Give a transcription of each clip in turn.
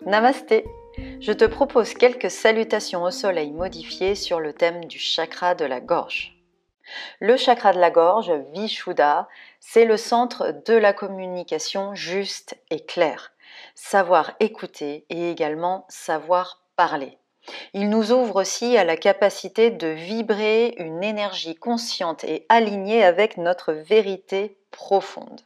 Namasté! Je te propose quelques salutations au soleil modifiées sur le thème du chakra de la gorge. Le chakra de la gorge, Vishuddha, c'est le centre de la communication juste et claire. Savoir écouter et également savoir parler. Il nous ouvre aussi à la capacité de vibrer une énergie consciente et alignée avec notre vérité profonde.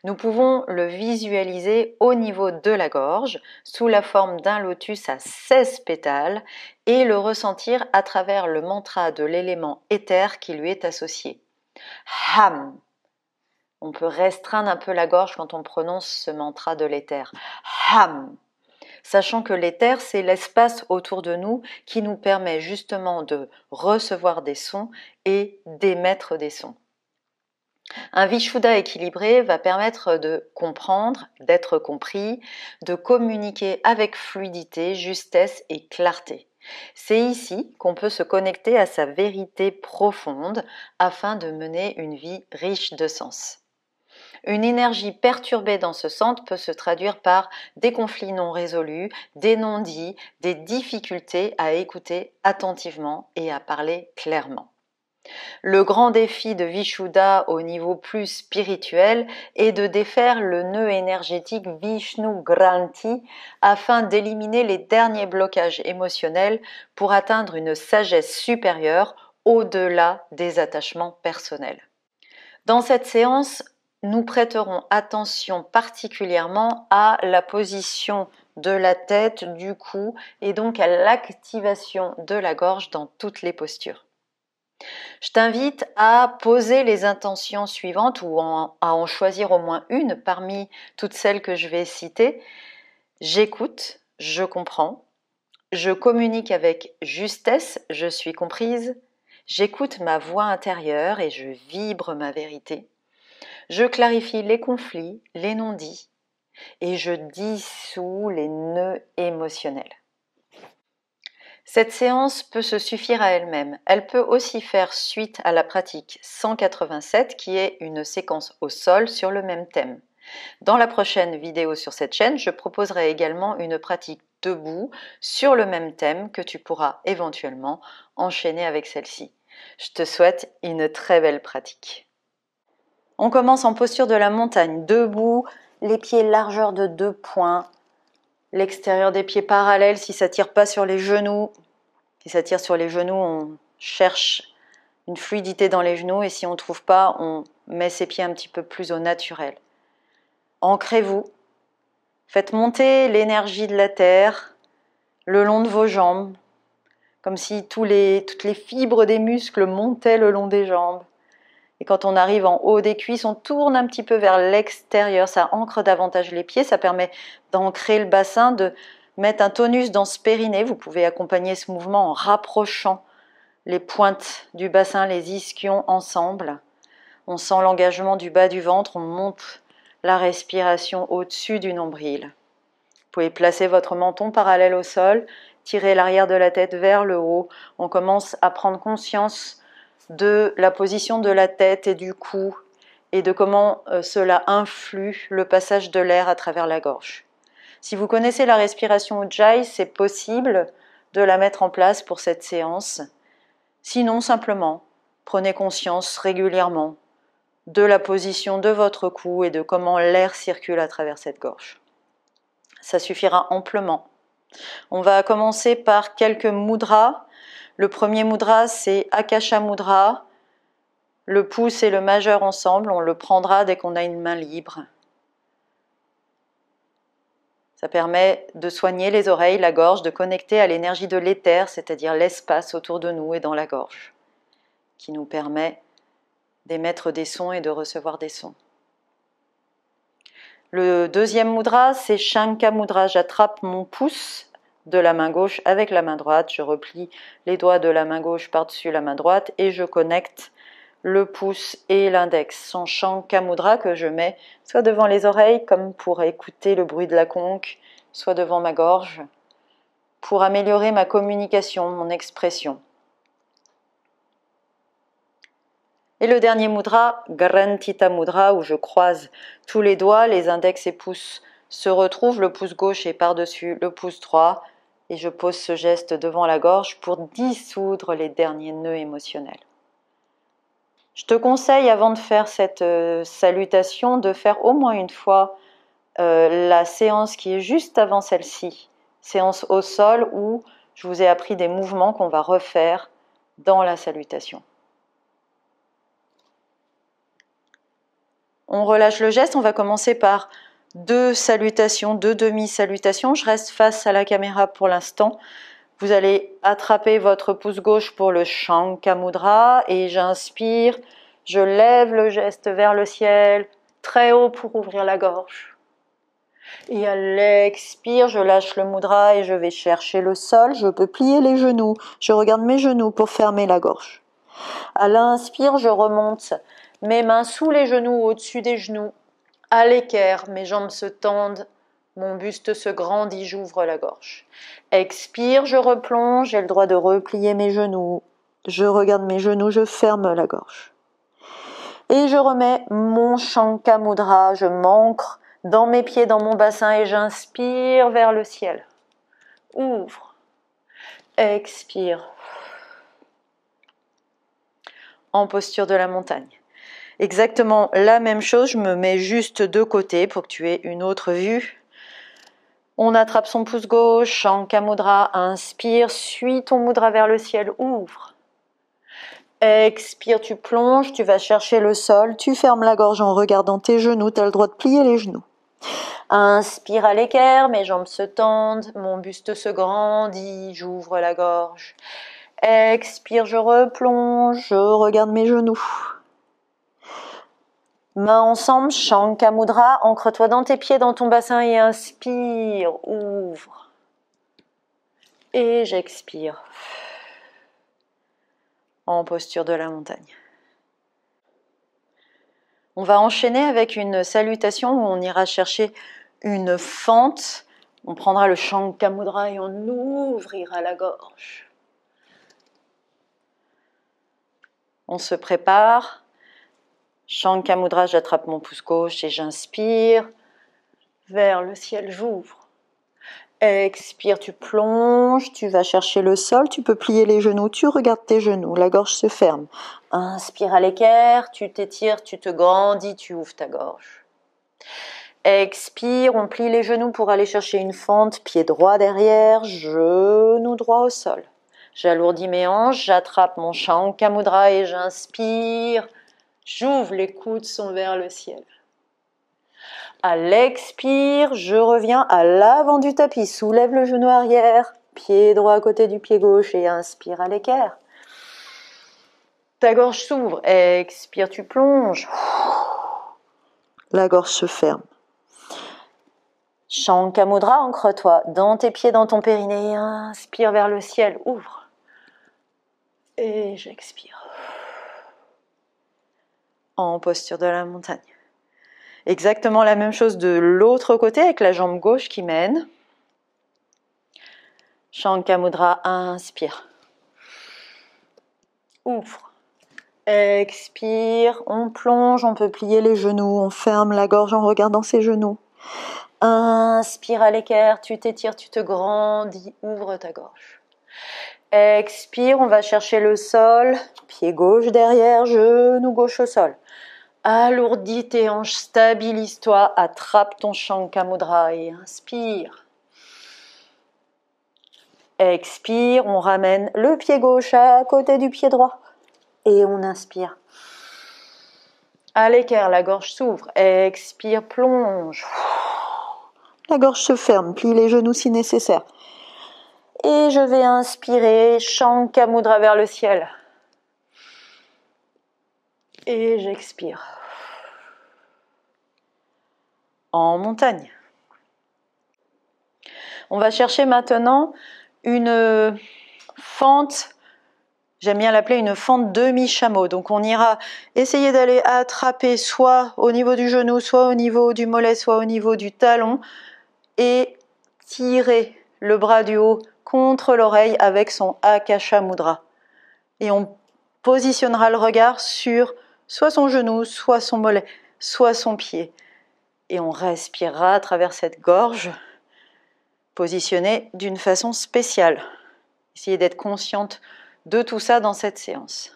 Nous pouvons le visualiser au niveau de la gorge, sous la forme d'un lotus à 16 pétales, et le ressentir à travers le mantra de l'élément éther qui lui est associé. Ham. On peut restreindre un peu la gorge quand on prononce ce mantra de l'éther. Ham. Sachant que l'éther, c'est l'espace autour de nous qui nous permet justement de recevoir des sons et d'émettre des sons. Un Vishuddha équilibré va permettre de comprendre, d'être compris, de communiquer avec fluidité, justesse et clarté. C'est ici qu'on peut se connecter à sa vérité profonde afin de mener une vie riche de sens. Une énergie perturbée dans ce centre peut se traduire par des conflits non résolus, des non-dits, des difficultés à écouter attentivement et à parler clairement. Le grand défi de Vishuddha au niveau plus spirituel est de défaire le nœud énergétique Vishnu Granthi afin d'éliminer les derniers blocages émotionnels pour atteindre une sagesse supérieure au-delà des attachements personnels. Dans cette séance, nous prêterons attention particulièrement à la position de la tête, du cou et donc à l'activation de la gorge dans toutes les postures. Je t'invite à poser les intentions suivantes ou à en choisir au moins une parmi toutes celles que je vais citer. J'écoute, je comprends, je communique avec justesse, je suis comprise, j'écoute ma voix intérieure et je vibre ma vérité, je clarifie les conflits, les non-dits et je dissous les nœuds émotionnels. Cette séance peut se suffire à elle-même. Elle peut aussi faire suite à la pratique 187 qui est une séquence au sol sur le même thème. Dans la prochaine vidéo sur cette chaîne, je proposerai également une pratique debout sur le même thème que tu pourras éventuellement enchaîner avec celle-ci. Je te souhaite une très belle pratique. On commence en posture de la montagne, debout, les pieds largeur de 2 points. L'extérieur des pieds parallèles si ça ne tire pas sur les genoux. Si ça tire sur les genoux, on cherche une fluidité dans les genoux et si on ne trouve pas, on met ses pieds un petit peu plus au naturel. Ancrez-vous. Faites monter l'énergie de la terre le long de vos jambes, comme si toutes les fibres des muscles montaient le long des jambes. Et quand on arrive en haut des cuisses, on tourne un petit peu vers l'extérieur, ça ancre davantage les pieds, ça permet d'ancrer le bassin, de mettre un tonus dans ce périnée. Vous pouvez accompagner ce mouvement en rapprochant les pointes du bassin, les ischions ensemble. On sent l'engagement du bas du ventre, on monte la respiration au-dessus du nombril. Vous pouvez placer votre menton parallèle au sol, tirer l'arrière de la tête vers le haut. On commence à prendre conscience de la position de la tête et du cou et de comment cela influe le passage de l'air à travers la gorge. Si vous connaissez la respiration Ujjayi, c'est possible de la mettre en place pour cette séance. Sinon, simplement, prenez conscience régulièrement de la position de votre cou et de comment l'air circule à travers cette gorge. Ça suffira amplement. On va commencer par quelques mudras. Le premier mudra, c'est Akasha Mudra. Le pouce et le majeur ensemble, on le prendra dès qu'on a une main libre. Ça permet de soigner les oreilles, la gorge, de connecter à l'énergie de l'éther, c'est-à-dire l'espace autour de nous et dans la gorge, qui nous permet d'émettre des sons et de recevoir des sons. Le deuxième mudra, c'est Shankha Mudra. J'attrape mon pouce de la main gauche avec la main droite, je replie les doigts de la main gauche par-dessus la main droite et je connecte le pouce et l'index. Son Shankha Mudra que je mets soit devant les oreilles comme pour écouter le bruit de la conque, soit devant ma gorge pour améliorer ma communication, mon expression. Et le dernier mudra, Grantita Mudra, où je croise tous les doigts, les index et pouces se retrouvent, le pouce gauche est par-dessus le pouce droit, et je pose ce geste devant la gorge pour dissoudre les derniers nœuds émotionnels. Je te conseille, avant de faire cette salutation, de faire au moins une fois la séance qui est juste avant celle-ci, séance au sol, où je vous ai appris des mouvements qu'on va refaire dans la salutation. On relâche le geste, on va commencer par 2 salutations, 2 demi-salutations. Je reste face à la caméra pour l'instant. Vous allez attraper votre pouce gauche pour le Shanka Mudra et j'inspire, je lève le geste vers le ciel, très haut pour ouvrir la gorge. Et à l'expire, je lâche le mudra et je vais chercher le sol. Je peux plier les genoux. Je regarde mes genoux pour fermer la gorge. À l'inspire, je remonte mes mains sous les genoux, au-dessus des genoux. À l'équerre, mes jambes se tendent, mon buste se grandit, j'ouvre la gorge. Expire, je replonge, j'ai le droit de replier mes genoux. Je regarde mes genoux, je ferme la gorge. Et je remets mon Shanka Mudra, je m'ancre dans mes pieds, dans mon bassin et j'inspire vers le ciel. Ouvre. Expire. En posture de la montagne. Exactement la même chose, je me mets juste de côté pour que tu aies une autre vue. On attrape son pouce gauche, Shanka Mudra, inspire, suis ton mudra vers le ciel, ouvre. Expire, tu plonges, tu vas chercher le sol, tu fermes la gorge en regardant tes genoux, tu as le droit de plier les genoux. Inspire à l'équerre, mes jambes se tendent, mon buste se grandit, j'ouvre la gorge. Expire, je replonge, je regarde mes genoux. Mains ensemble, Shanka Mudra, ancre-toi dans tes pieds, dans ton bassin et inspire, ouvre. Et j'expire. En posture de la montagne. On va enchaîner avec une salutation où on ira chercher une fente. On prendra le Shanka Mudra et on ouvrira la gorge. On se prépare. Shanka Mudra, j'attrape mon pouce gauche et j'inspire. Vers le ciel, j'ouvre. Expire, tu plonges, tu vas chercher le sol, tu peux plier les genoux, tu regardes tes genoux, la gorge se ferme. Inspire à l'équerre, tu t'étires, tu te grandis, tu ouvres ta gorge. Expire, on plie les genoux pour aller chercher une fente, pied droit derrière, genou droit au sol. J'alourdis mes hanches, j'attrape mon Shanka Mudra et j'inspire. J'ouvre, les coudes sont vers le ciel. À l'expire, je reviens à l'avant du tapis, soulève le genou arrière, pied droit à côté du pied gauche et inspire à l'équerre. Ta gorge s'ouvre, expire, tu plonges. La gorge se ferme. Shanka Mudra, ancre-toi dans tes pieds, dans ton périnée, inspire vers le ciel, ouvre. Et j'expire. En posture de la montagne. Exactement la même chose de l'autre côté avec la jambe gauche qui mène. Shanka Mudra, inspire. Ouvre. Expire, on plonge, on peut plier les genoux, on ferme la gorge en regardant ses genoux. Inspire à l'équerre, tu t'étires, tu te grandis, ouvre ta gorge. Expire, on va chercher le sol, pied gauche derrière, genou gauche au sol. Alourdis tes hanches, stabilise-toi, attrape ton Shanka Mudra et inspire. Expire, on ramène le pied gauche à côté du pied droit et on inspire. À l'équerre, la gorge s'ouvre, expire, plonge. La gorge se ferme, plie les genoux si nécessaire. Et je vais inspirer, Shanka Mudra vers le ciel. Et j'expire. En montagne. On va chercher maintenant une fente, j'aime bien l'appeler une fente demi-chameau. Donc on ira essayer d'aller attraper soit au niveau du genou, soit au niveau du mollet, soit au niveau du talon et tirer le bras du haut contre l'oreille avec son Akasha Mudra. Et on positionnera le regard sur soit son genou, soit son mollet, soit son pied. Et on respirera à travers cette gorge, positionnée d'une façon spéciale. Essayez d'être consciente de tout ça dans cette séance.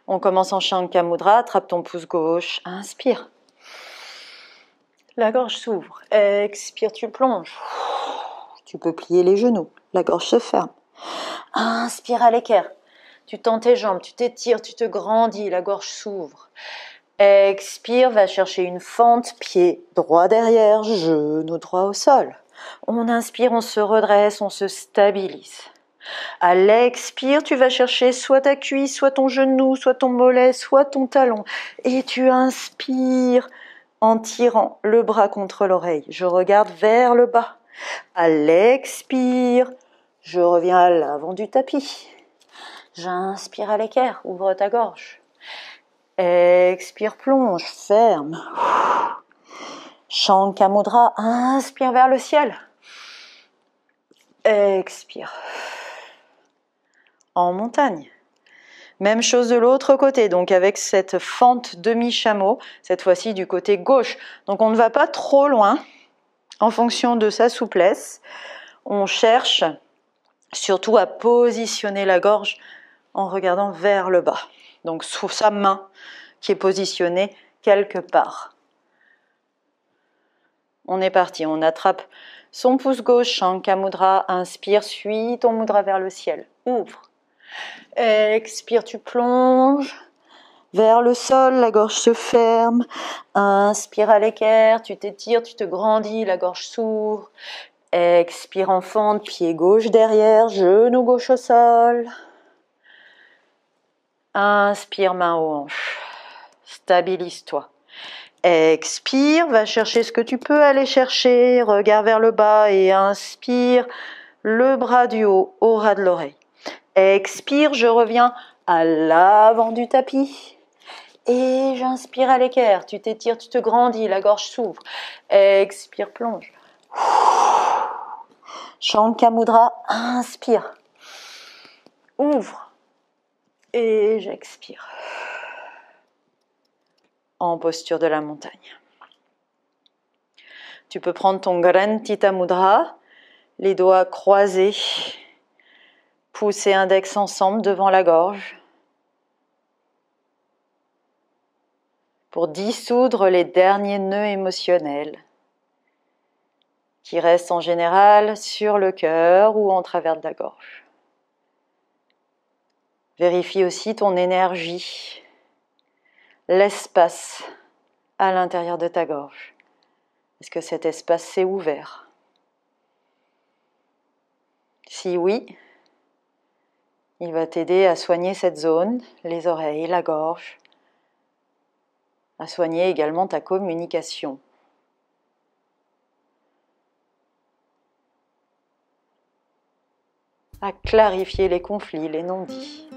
On commence en Shankha Mudra, attrape ton pouce gauche, inspire. La gorge s'ouvre, expire, tu plonges. Tu peux plier les genoux, la gorge se ferme. Inspire à l'équerre. Tu tends tes jambes, tu t'étires, tu te grandis, la gorge s'ouvre. Expire, va chercher une fente, pied droit derrière, genou droit au sol. On inspire, on se redresse, on se stabilise. À l'expire, tu vas chercher soit ta cuisse, soit ton genou, soit ton mollet, soit ton talon. Et tu inspires en tirant le bras contre l'oreille. Je regarde vers le bas. À l'expire, je reviens à l'avant du tapis. J'inspire à l'équerre, ouvre ta gorge. Expire, plonge, ferme. Shankha Mudra, inspire vers le ciel. Expire. En montagne. Même chose de l'autre côté, donc avec cette fente demi-chameau, cette fois-ci du côté gauche. Donc on ne va pas trop loin, en fonction de sa souplesse. On cherche surtout à positionner la gorge en regardant vers le bas. Donc sous sa main qui est positionnée quelque part. On est parti, on attrape son pouce gauche, Shankha Mudra, inspire, suis ton mudra vers le ciel, ouvre. Expire, tu plonges vers le sol, la gorge se ferme. Inspire à l'équerre, tu t'étires, tu te grandis, la gorge s'ouvre. Expire en fente, pied gauche derrière, genou gauche au sol. Inspire, main aux hanches. Stabilise-toi. Expire, va chercher ce que tu peux aller chercher. Regard vers le bas et inspire, le bras du haut au ras de l'oreille. Expire, je reviens à l'avant du tapis. Et j'inspire à l'équerre. Tu t'étires, tu te grandis, la gorge s'ouvre. Expire, plonge. Shankha Mudra, inspire. Ouvre. Et j'expire. En posture de la montagne. Tu peux prendre ton Grantita Mudra, les doigts croisés, pouce et index ensemble devant la gorge, pour dissoudre les derniers nœuds émotionnels qui restent en général sur le cœur ou en travers de la gorge. Vérifie aussi ton énergie, l'espace à l'intérieur de ta gorge. Est-ce que cet espace s'est ouvert? Si oui, il va t'aider à soigner cette zone, les oreilles, la gorge, à soigner également ta communication. À clarifier les conflits, les non-dits.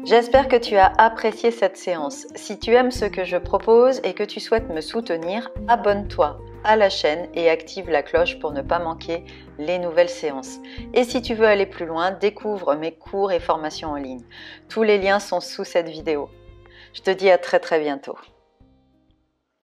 J'espère que tu as apprécié cette séance. Si tu aimes ce que je propose et que tu souhaites me soutenir, abonne-toi à la chaîne et active la cloche pour ne pas manquer les nouvelles séances. Et si tu veux aller plus loin, découvre mes cours et formations en ligne. Tous les liens sont sous cette vidéo. Je te dis à très bientôt.